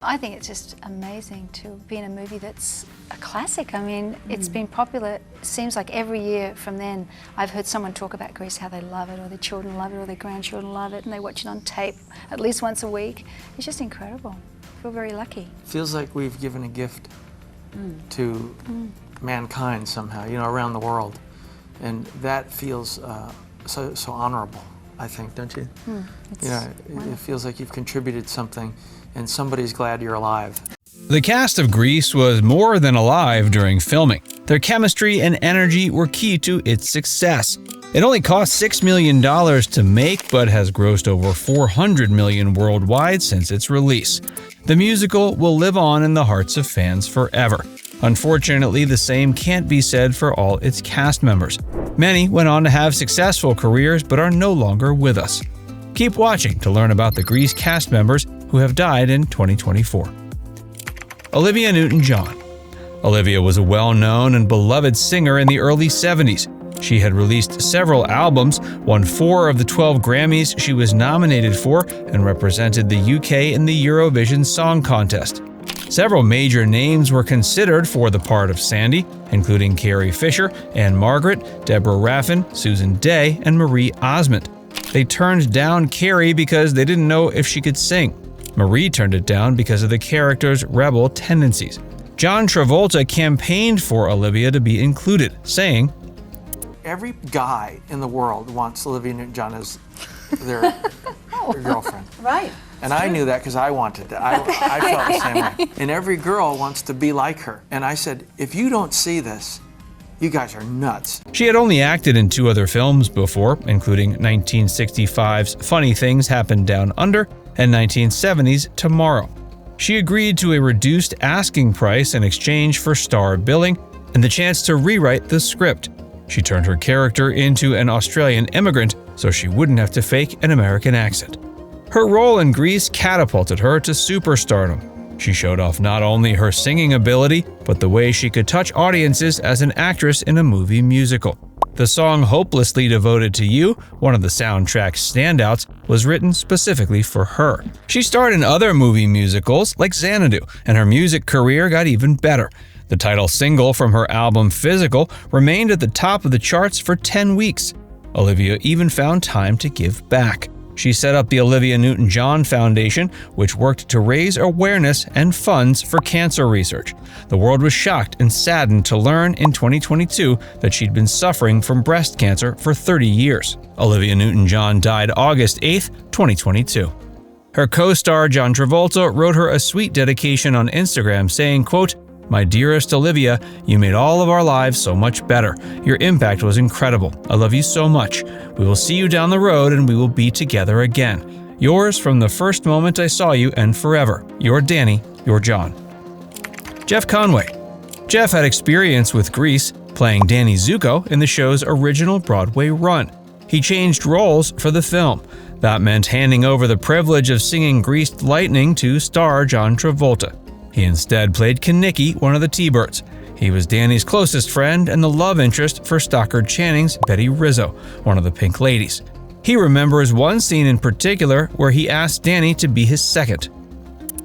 I think it's just amazing to be in a movie that's a classic. I mean, it's been popular, it seems like every year from then. I've heard someone talk about Grease, how they love it, or their children love it, or their grandchildren love it, and they watch it on tape at least once a week. It's just incredible. I feel very lucky. Feels like we've given a gift to mankind somehow, you know, around the world. And that feels so honorable, I think, don't you? You know, it feels like you've contributed something and somebody's glad you're alive. The cast of Grease was more than alive during filming. Their chemistry and energy were key to its success. It only cost $6 million to make, but has grossed over $400 million worldwide since its release. The musical will live on in the hearts of fans forever. Unfortunately, the same can't be said for all its cast members. Many went on to have successful careers but are no longer with us. Keep watching to learn about the Grease cast members who have died in 2024. Olivia Newton-John. Olivia was a well-known and beloved singer in the early 70s. She had released several albums, won 4 of the 12 Grammys she was nominated for, and represented the UK in the Eurovision Song Contest. Several major names were considered for the part of Sandy, including Carrie Fisher, Anne Margaret, Deborah Raffin, Susan Day, and Marie Osmond. They turned down Carrie because they didn't know if she could sing. Marie turned it down because of the character's rebel tendencies. John Travolta campaigned for Olivia to be included, saying, Every guy in the world wants Olivia Newton-John as their girlfriend. Right. And I knew that because I wanted that. I felt the same way. And every girl wants to be like her. And I said, if you don't see this, you guys are nuts. She had only acted in 2 other films before, including 1965's Funny Things Happen Down Under and 1970's Tomorrow. She agreed to a reduced asking price in exchange for star billing and the chance to rewrite the script. She turned her character into an Australian immigrant so she wouldn't have to fake an American accent. Her role in Grease catapulted her to superstardom. She showed off not only her singing ability, but the way she could touch audiences as an actress in a movie musical. The song Hopelessly Devoted to You, one of the soundtrack's standouts, was written specifically for her. She starred in other movie musicals like Xanadu, and her music career got even better. The title single from her album Physical remained at the top of the charts for 10 weeks. Olivia even found time to give back. She set up the Olivia Newton-John Foundation, which worked to raise awareness and funds for cancer research. The world was shocked and saddened to learn in 2022 that she'd been suffering from breast cancer for 30 years. Olivia Newton-John died August 8, 2022. Her co-star John Travolta wrote her a sweet dedication on Instagram saying, quote, "My dearest Olivia, you made all of our lives so much better. Your impact was incredible. I love you so much. We will see you down the road and we will be together again. Yours from the first moment I saw you and forever. Your Danny, your John." Jeff Conway. Jeff had experience with Grease, playing Danny Zuko in the show's original Broadway run. He changed roles for the film. That meant handing over the privilege of singing Greased Lightning to star John Travolta. He instead played Kinickey, one of the T-Birds. He was Danny's closest friend and the love interest for Stockard Channing's Betty Rizzo, one of the Pink Ladies. He remembers one scene in particular where he asked Danny to be his second.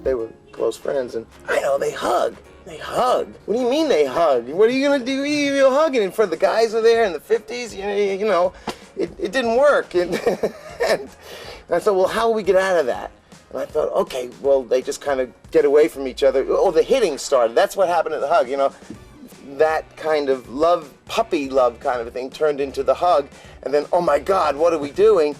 They were close friends, and I know they hug. They hug. What do you mean they hug? What are you gonna do? You're hugging in front of the guys are there in the 50s. You know, it didn't work. And I thought, well, how will we get out of that? And I thought, okay, well, they just kind of get away from each other. Oh, the hitting started. That's what happened at the hug, you know. That kind of love, puppy love kind of a thing turned into the hug. And then, oh my God, what are we doing?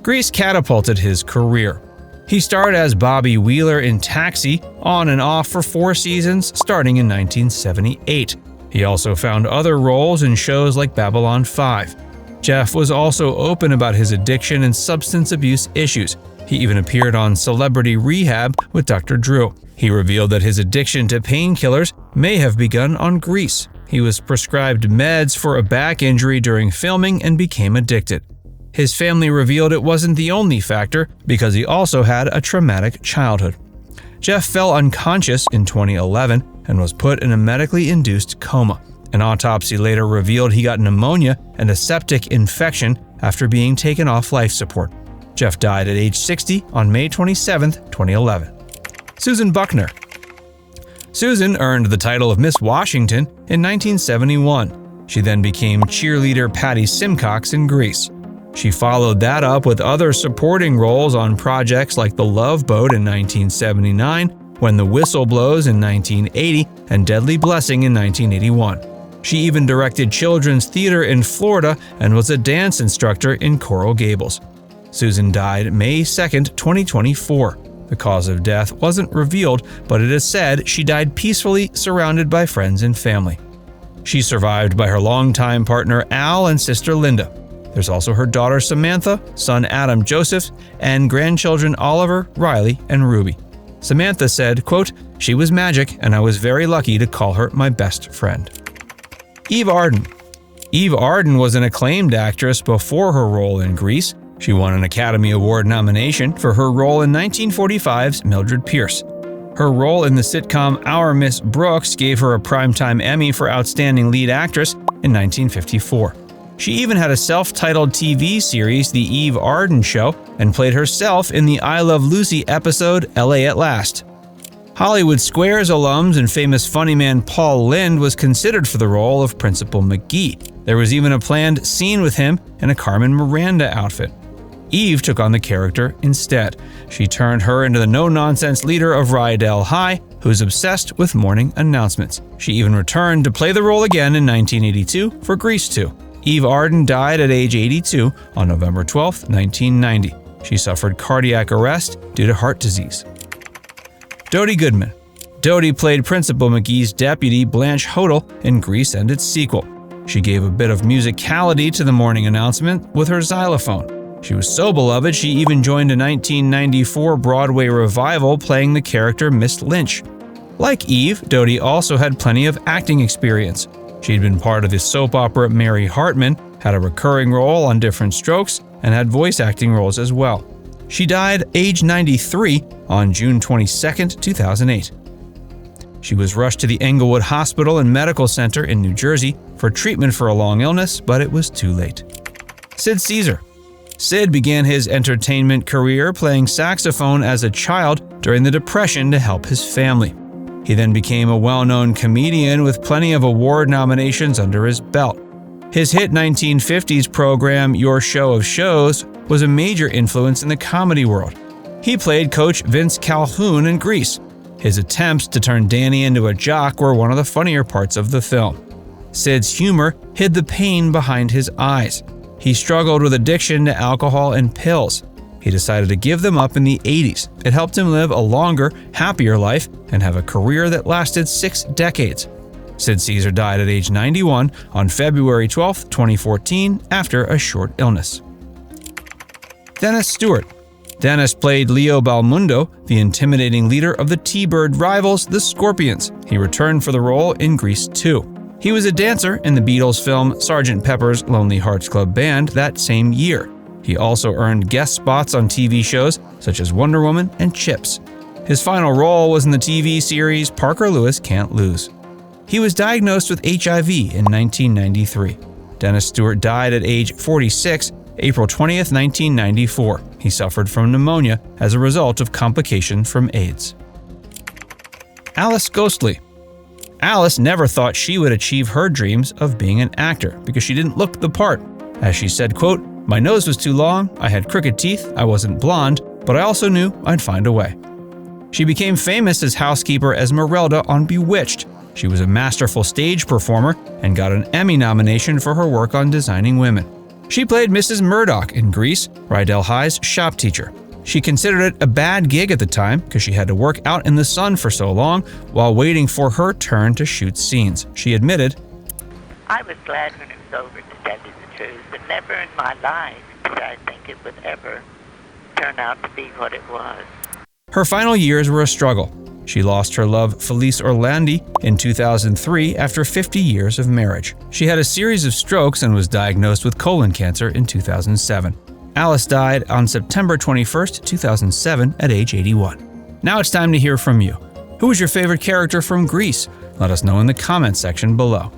Grease catapulted his career. He starred as Bobby Wheeler in Taxi, on and off for 4 seasons, starting in 1978. He also found other roles in shows like Babylon 5. Jeff was also open about his addiction and substance abuse issues. He even appeared on Celebrity Rehab with Dr. Drew. He revealed that his addiction to painkillers may have begun on Grease. He was prescribed meds for a back injury during filming and became addicted. His family revealed it wasn't the only factor because he also had a traumatic childhood. Jeff fell unconscious in 2011 and was put in a medically induced coma. An autopsy later revealed he got pneumonia and a septic infection after being taken off life support. Jeff died at age 60 on May 27, 2011. Susan Buckner. Susan earned the title of Miss Washington in 1971. She then became cheerleader Patty Simcox in Grease. She followed that up with other supporting roles on projects like The Love Boat in 1979, When the Whistle Blows in 1980, and Deadly Blessing in 1981. She even directed children's theater in Florida and was a dance instructor in Coral Gables. Susan died May 2, 2024. The cause of death wasn't revealed, but it is said she died peacefully, surrounded by friends and family. She's survived by her longtime partner Al and sister Linda. There's also her daughter Samantha, son Adam Joseph, and grandchildren Oliver, Riley, and Ruby. Samantha said, quote, "She was magic, and I was very lucky to call her my best friend." Eve Arden. Eve Arden was an acclaimed actress before her role in Grease. She won an Academy Award nomination for her role in 1945's Mildred Pierce. Her role in the sitcom Our Miss Brooks gave her a Primetime Emmy for Outstanding Lead Actress in 1954. She even had a self-titled TV series, The Eve Arden Show, and played herself in the I Love Lucy episode LA at Last. Hollywood Squares alums and famous funny man Paul Lynde was considered for the role of Principal McGee. There was even a planned scene with him in a Carmen Miranda outfit. Eve took on the character instead. She turned her into the no-nonsense leader of Rydell High, who's obsessed with morning announcements. She even returned to play the role again in 1982 for Grease 2. Eve Arden died at age 82 on November 12, 1990. She suffered cardiac arrest due to heart disease. Dody Goodman. Dody played Principal McGee's deputy Blanche Hodel in Grease and its sequel. She gave a bit of musicality to the morning announcement with her xylophone. She was so beloved she even joined a 1994 Broadway revival playing the character Miss Lynch. Like Eve, Dody also had plenty of acting experience. She'd been part of the soap opera Mary Hartman, had a recurring role on Different Strokes, and had voice acting roles as well. She died age 93 on June 22, 2008. She was rushed to the Englewood Hospital and Medical Center in New Jersey for treatment for a long illness, but it was too late. Sid Caesar. Sid began his entertainment career playing saxophone as a child during the Depression to help his family. He then became a well-known comedian with plenty of award nominations under his belt. His hit 1950s program, Your Show of Shows, was a major influence in the comedy world. He played Coach Vince Calhoun in Grease. His attempts to turn Danny into a jock were one of the funnier parts of the film. Sid's humor hid the pain behind his eyes. He struggled with addiction to alcohol and pills. He decided to give them up in the 80s. It helped him live a longer, happier life and have a career that lasted 6 decades. Sid Caesar died at age 91 on February 12, 2014, after a short illness. Dennis Stewart. Dennis played Leo Balmundo, the intimidating leader of the T-Bird rivals, the Scorpions. He returned for the role in Grease 2. He was a dancer in the Beatles film Sgt. Pepper's Lonely Hearts Club Band that same year. He also earned guest spots on TV shows such as Wonder Woman and Chips. His final role was in the TV series Parker Lewis Can't Lose. He was diagnosed with HIV in 1993. Dennis Stewart died at age 46, April 20th, 1994. He suffered from pneumonia as a result of complication from AIDS. Alice Ghostley. Alice never thought she would achieve her dreams of being an actor because she didn't look the part. As she said, quote, "My nose was too long, I had crooked teeth, I wasn't blonde, but I also knew I'd find a way." She became famous as housekeeper Esmeralda on Bewitched. She was a masterful stage performer and got an Emmy nomination for her work on Designing Women. She played Mrs. Murdoch in Grease, Rydell High's shop teacher. She considered it a bad gig at the time because she had to work out in the sun for so long while waiting for her turn to shoot scenes. She admitted, "I was glad when it was over, to tell you the truth, but never in my life did I think it would ever turn out to be what it was." Her final years were a struggle. She lost her love Felice Orlandi in 2003 after 50 years of marriage. She had a series of strokes and was diagnosed with colon cancer in 2007. Alice died on September 21st, 2007 at age 81. Now it's time to hear from you. Who was your favorite character from Grease? Let us know in the comments section below.